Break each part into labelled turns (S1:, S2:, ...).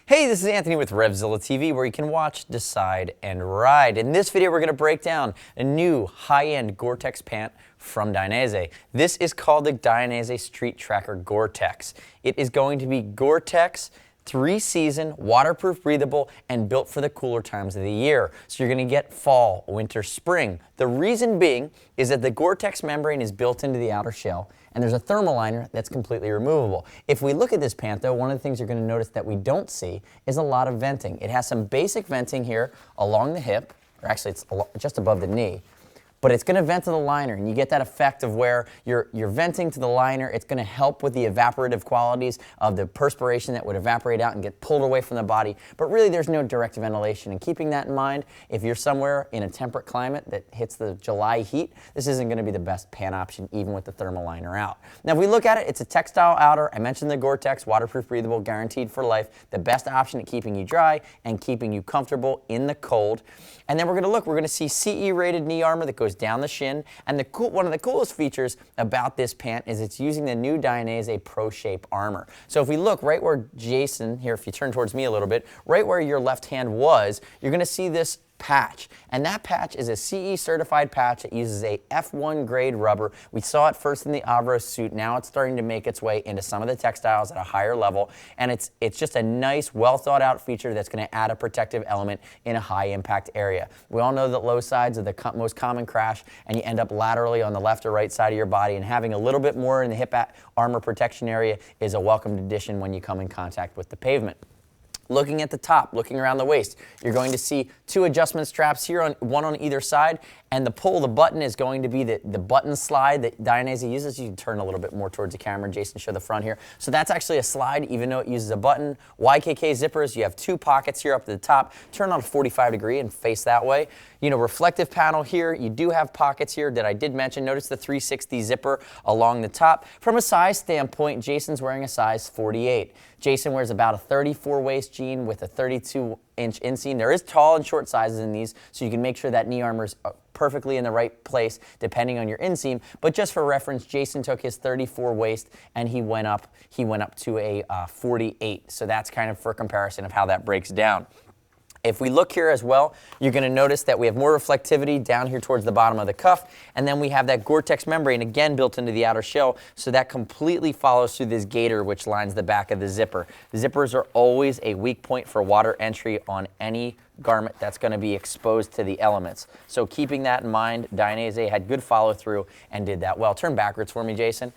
S1: Hey, this is Anthony with RevZilla TV, where you can watch, decide, and ride. In this video, we're going to break down a new high-end Gore-Tex pant from Dainese. This is called the Dainese Street Tracker Gore-Tex. It is going to be Gore-Tex 3-season, waterproof, breathable, and built for the cooler times of the year. So you're going to get fall, winter, spring. The reason being is that the Gore-Tex membrane is built into the outer shell, and there's a thermal liner that's completely removable. If we look at this pant, though, one of the things you're going to notice that we don't see is a lot of venting. It has some basic venting here along the hip, or actually it's just above the knee. But it's going to vent to the liner, and you get that effect of where you're venting to the liner. It's going to help with the evaporative qualities of the perspiration that would evaporate out and get pulled away from the body. But really, there's no direct ventilation. And keeping that in mind, if you're somewhere in a temperate climate that hits the July heat, this isn't going to be the best pant option, even with the thermal liner out. Now, if we look at it, it's a textile outer. I mentioned the Gore-Tex, waterproof, breathable, guaranteed for life. The best option at keeping you dry and keeping you comfortable in the cold. And then we're going to see CE-rated knee armor that goes down the shin. And one of the coolest features about this pant is it's using the new Dainese Pro Shape armor. So if we look right where Jason, here if you turn towards me a little bit, right where your left hand was, you're going to see this patch. And that patch is a CE certified patch that uses a F1 grade rubber. We saw it first in the Avro suit. Now it's starting to make its way into some of the textiles at a higher level. And it's just a nice, well thought out feature that's going to add a protective element in a high impact area. We all know that low sides are the most common crash, and you end up laterally on the left or right side of your body, and having a little bit more in the hip armor protection area is a welcomed addition when you come in contact with the pavement. Looking at the top, looking around the waist, you're going to see two adjustment straps here, one on either side, and the button is going to be the button slide that Dainese uses. You can turn a little bit more towards the camera, Jason, show the front here. So that's actually a slide, even though it uses a button. YKK zippers, you have two pockets here up at the top. Turn on a 45 degree and face that way. You know, reflective panel here. You do have pockets here that I did mention. Notice the 360 zipper along the top. From a size standpoint, Jason's wearing a size 48. Jason wears about a 34 waist jean with a 32-inch inseam. There is tall and short sizes in these, so you can make sure that knee armor is perfectly in the right place depending on your inseam. But just for reference, Jason took his 34 waist and he went up to a 48. So that's kind of for comparison of how that breaks down. If we look here as well, you're going to notice that we have more reflectivity down here towards the bottom of the cuff, and then we have that Gore-Tex membrane again built into the outer shell, so that completely follows through this gaiter which lines the back of the zipper. Zippers are always a weak point for water entry on any garment that's going to be exposed to the elements. So keeping that in mind, Dainese had good follow through and did that well. Turn backwards for me, Jason.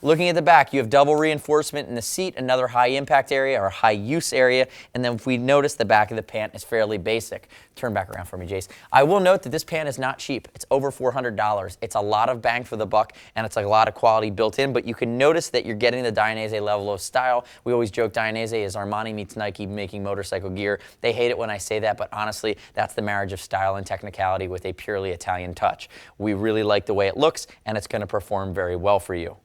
S1: Looking at the back, you have double reinforcement in the seat, another high impact area or high use area, and then if we notice the back of the pant is fairly basic. Turn back around for me, Jace. I will note that this pant is not cheap. It's over $400. It's a lot of bang for the buck, and it's a lot of quality built in, but you can notice that you're getting the Dainese level of style. We always joke Dainese is Armani meets Nike making motorcycle gear. They hate it when I say that, but honestly, that's the marriage of style and technicality with a purely Italian touch. We really like the way it looks, and it's going to perform very well for you.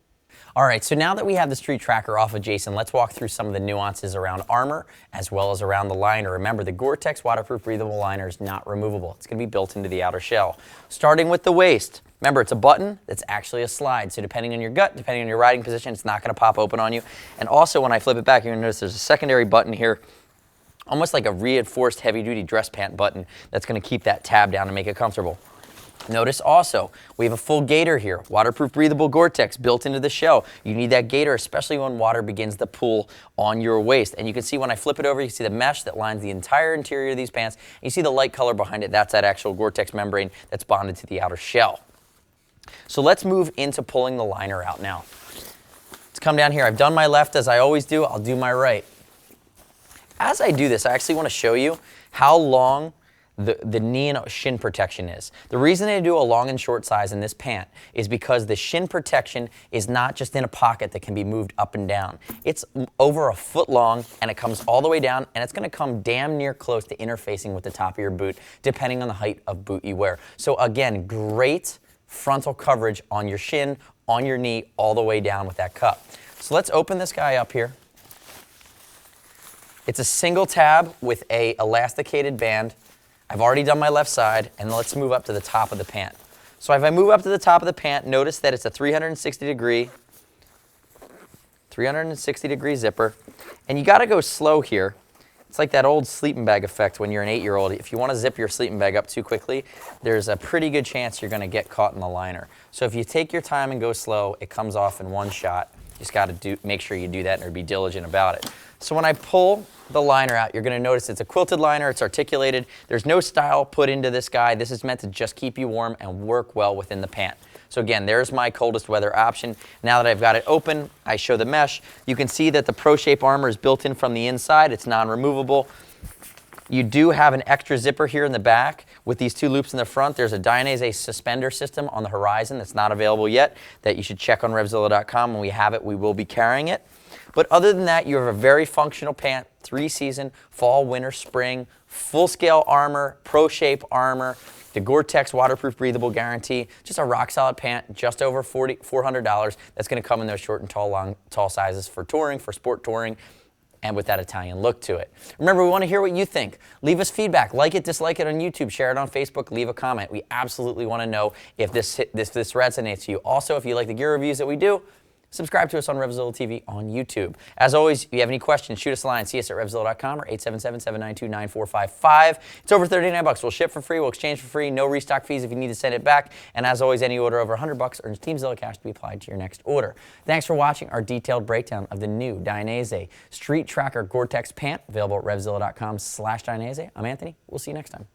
S1: All right, so now that we have the Street Tracker off of Jason, let's walk through some of the nuances around armor as well as around the liner. Remember, the Gore-Tex waterproof breathable liner is not removable. It's going to be built into the outer shell. Starting with the waist, remember, it's a button that's actually a slide. So depending on your gut, depending on your riding position, it's not going to pop open on you. And also, when I flip it back, you're going to notice there's a secondary button here, almost like a reinforced heavy-duty dress pant button that's going to keep that tab down and make it comfortable. Notice also, we have a full gaiter here, waterproof breathable Gore-Tex built into the shell. You need that gaiter, especially when water begins to pool on your waist. And you can see when I flip it over, you can see the mesh that lines the entire interior of these pants. And you see the light color behind it. That's that actual Gore-Tex membrane that's bonded to the outer shell. So let's move into pulling the liner out now. Let's come down here. I've done my left as I always do. I'll do my right. As I do this, I actually want to show you how long the knee and shin protection is. The reason they do a long and short size in this pant is because the shin protection is not just in a pocket that can be moved up and down. It's over a foot long, and it comes all the way down, and it's going to come damn near close to interfacing with the top of your boot, depending on the height of boot you wear. So again, great frontal coverage on your shin, on your knee, all the way down with that cup. So let's open this guy up here. It's a single tab with a elasticated band. I've already done my left side, and let's move up to the top of the pant. So if I move up to the top of the pant, notice that it's a 360 degree zipper, and you got to go slow here It's like that old sleeping bag effect when you're an 8-year-old. If you want to zip your sleeping bag up too quickly, there's a pretty good chance you're going to get caught in the liner. So if you take your time and go slow, it comes off in one shot. You just got to make sure you do that and be diligent about it. So when I pull the liner out, you're going to notice it's a quilted liner, it's articulated. There's no style put into this guy. This is meant to just keep you warm and work well within the pant. So again, there's my coldest weather option. Now that I've got it open, I show the mesh. You can see that the Pro Shape armor is built in from the inside. It's non-removable. You do have an extra zipper here in the back with these 2 loops in the front. There's a Dainese suspender system on the horizon that's not available yet that you should check on RevZilla.com. When we have it, we will be carrying it. But other than that, you have a very functional pant, 3-season, fall, winter, spring, full-scale armor, Pro Shape armor, the Gore-Tex waterproof breathable guarantee, just a rock-solid pant, just over $400. That's going to come in those short and tall sizes for touring, for sport touring, and with that Italian look to it. Remember, we want to hear what you think. Leave us feedback. Like it, dislike it on YouTube, share it on Facebook, leave a comment. We absolutely want to know if this resonates to you. Also, if you like the gear reviews that we do, subscribe to us on RevZilla TV on YouTube. As always, if you have any questions, shoot us a line. See us at RevZilla.com or 877-792-9455. It's over $39. We'll ship for free. We'll exchange for free. No restock fees if you need to send it back. And as always, any order over $100 earns TeamZilla cash to be applied to your next order. Thanks for watching our detailed breakdown of the new Dainese Street Tracker Gore-Tex pant, available at RevZilla.com/Dainese. I'm Anthony. We'll see you next time.